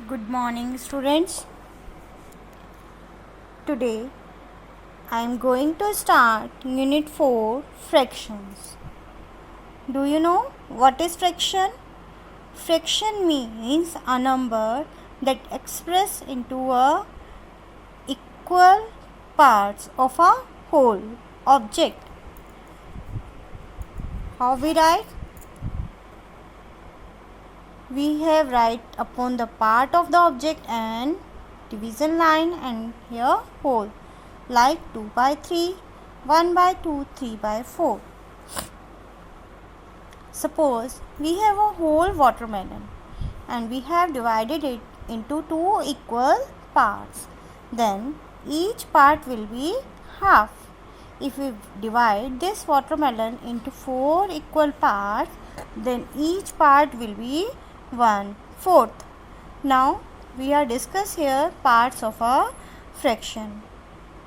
Good morning, students. Today I am going to start Unit 4 Fractions. Do you know what is fraction? Fraction means a number that express into a equal parts of a whole object. How we write? We have write upon the part of the object and division line and here whole like 2 by 3, 1 by 2, 3 by 4. Suppose we have a whole watermelon and we have divided it into two equal parts. Then each part will be half. If we divide this watermelon into 4 equal parts, then each part will be 1/4. Now we are discuss here parts of a fraction.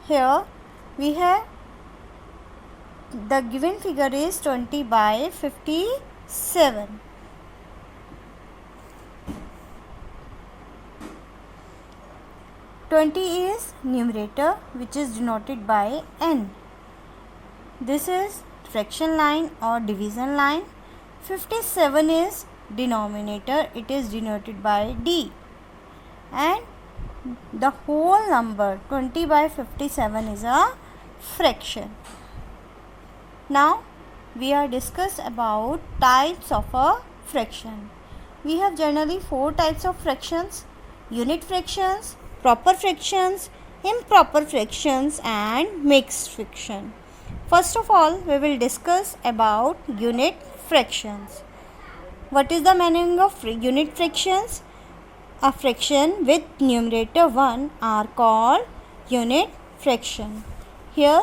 Here we have the given figure is 20 by 57. Twenty is numerator which is denoted by n. This is fraction line or division line. 57 is denominator, it is denoted by d, and the whole number 20 by 57 is a fraction. Now we are discuss about types of a fraction. We have generally 4 types of fractions: unit fractions, proper fractions, improper fractions and mixed fraction. First of all, we will discuss about unit fractions. What is the meaning of unit fractions? A fraction with numerator 1 are called unit fraction. Here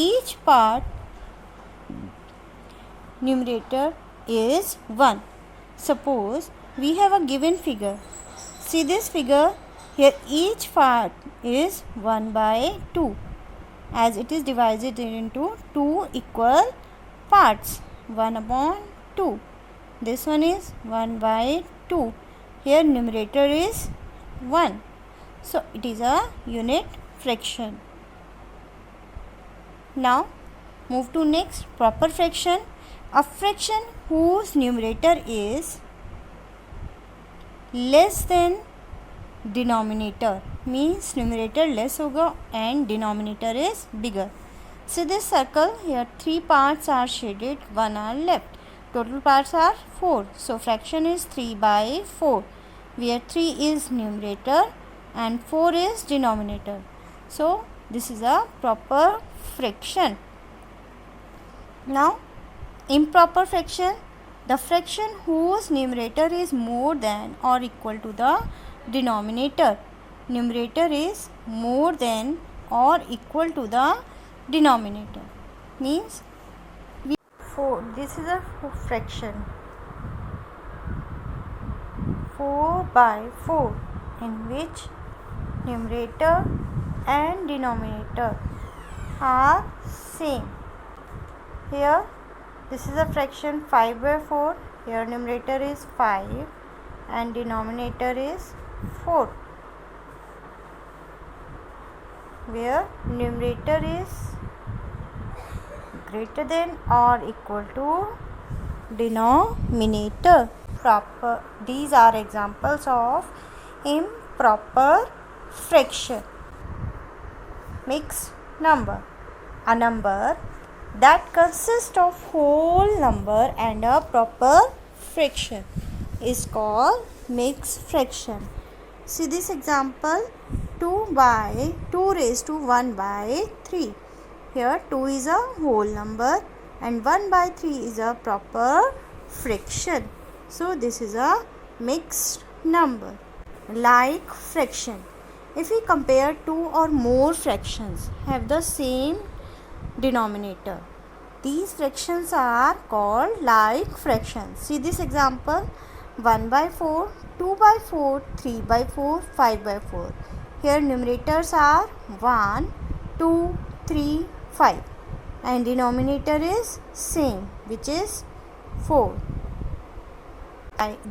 each part numerator is 1. Suppose we have a given figure. See this figure. Here each part is 1 by 2 as it is divided into 2 equal parts, 1 upon 2. This one is 1 by 2. Here numerator is 1. So it is a unit fraction. Now move to next, proper fraction. A fraction whose numerator is less than denominator, means numerator less hoga and denominator is bigger. See this circle, here 3 parts are shaded, 1 are left. Total parts are 4. So fraction is 3 by 4, where 3 is numerator and 4 is denominator. So this is a proper fraction. Now improper fraction. The fraction whose numerator is more than or equal to the denominator. Numerator is more than or equal to the denominator. Means this is a fraction 4 by 4 in which numerator and denominator are same. Here this is a fraction 5 by 4. Here numerator is 5 and denominator is 4, where numerator is greater than or equal to denominator. Proper. These are examples of improper fraction. Mixed number. A number that consists of whole number and a proper fraction is called mixed fraction. See this example, 2 raised to 1 by 3. Here 2 is a whole number and 1 by 3 is a proper fraction. So this is a mixed number. Like fraction. If we compare 2 or more fractions have the same denominator, these fractions are called like fractions. See this example, 1 by 4, 2 by 4, 3 by 4, 5 by 4. Here numerators are 1, 2, 3, 5 and denominator is same, which is 4.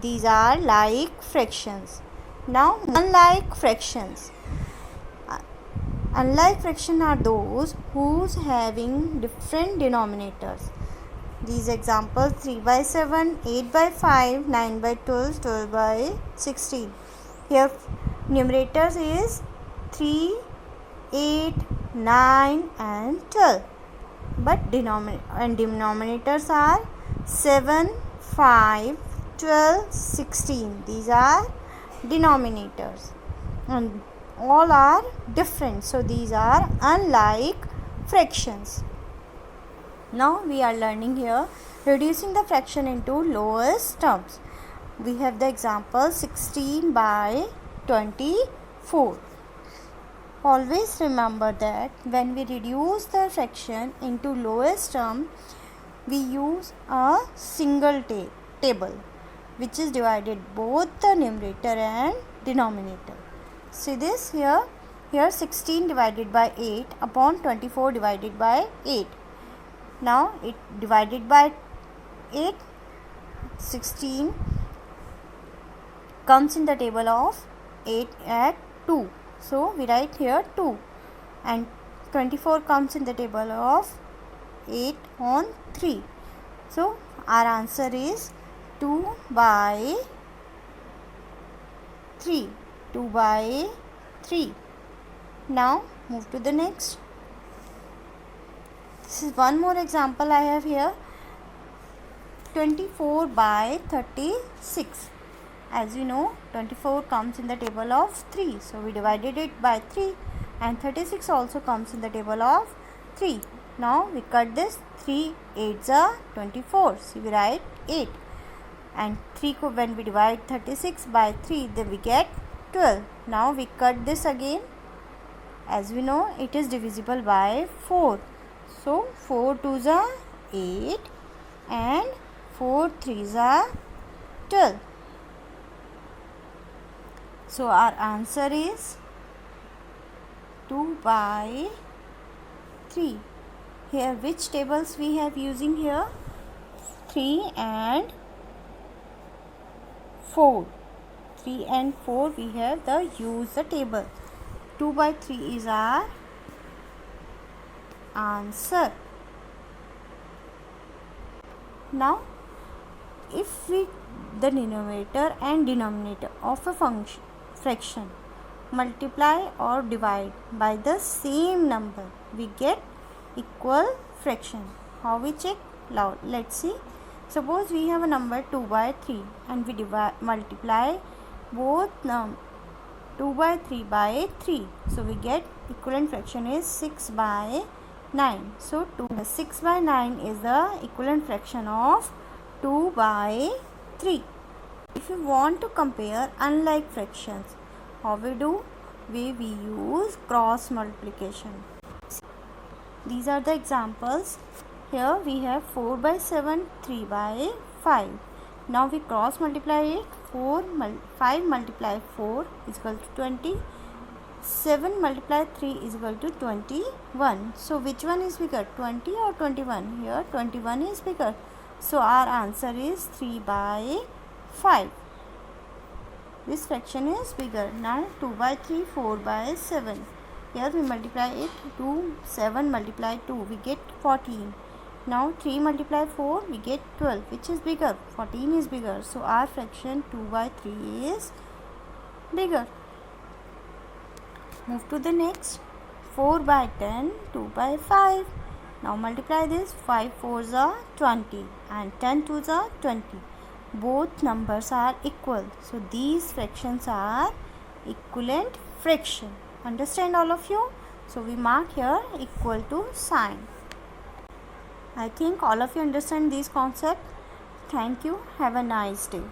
These are like fractions. Now, unlike fractions. Unlike fraction are those whose having different denominators. These examples: 3 by 7, 8 by 5, 9 by 12, 12 by 16. Here numerators is 3, 8, 9 and 12. But denominators are 7, 5, 12, 16. These are denominators. And all are different. So these are unlike fractions. Now we are learning here reducing the fraction into lowest terms. We have the example 16 by 24. Always remember that when we reduce the fraction into lowest term, we use a single table which is divided both the numerator and denominator. See this here. Here 16 divided by 8 upon 24 divided by 8. Now it divided by 8, 16 comes in the table of 8 at 2. So we write here 2, and 24 comes in the table of 8 on 3. So our answer is 2 by 3. 2 by 3. Now move to the next. This is one more example I have here. 24 by 36. As you know, 24 comes in the table of 3. So we divided it by 3, and 36 also comes in the table of 3. Now we cut this. 3 8s are 24. So we write 8. And 3 when we divide 36 by 3, then we get 12. Now we cut this again. As we know, it is divisible by 4. So 4 2s are 8 and 4 3s are 12. So our answer is 2 by 3. Here which tables we have using here? 3 and 4. 3 and 4 we have use the table. 2 by 3 is our answer. Now if we the numerator and denominator of a fraction multiply or divide by the same number, we get equal fraction. How we check? Now let's see. Suppose we have a number 2 by 3 and we multiply both 2 by 3 by 3. So we get equivalent fraction is 6 by 9. So 6 by 9 is the equivalent fraction of 2 by 3. If you want to compare unlike fractions, how we do? We use cross multiplication. These are the examples. Here we have 4 by 7, 3 by 5. Now we cross multiply it. 5 multiply 4 is equal to 20. 7 multiply 3 is equal to 21. So which one is bigger, 20 or 21? Here 21 is bigger. So our answer is 3 by 5. This fraction is bigger. Now 2 by 3, 4 by 7. Here we multiply it. 7 multiply 2, we get 14. Now 3 multiply 4, we get 12. Which is bigger? 14 is bigger. So our fraction 2 by 3 is bigger. Move to the next. 4 by 10, 2 by 5. Now multiply this. 5 4s are 20 and 10 2s are 20. Both numbers are equal. So these fractions are equivalent fraction. Understand all of you? So we mark here equal to sign. I think all of you understand this concept. Thank you. Have a nice day.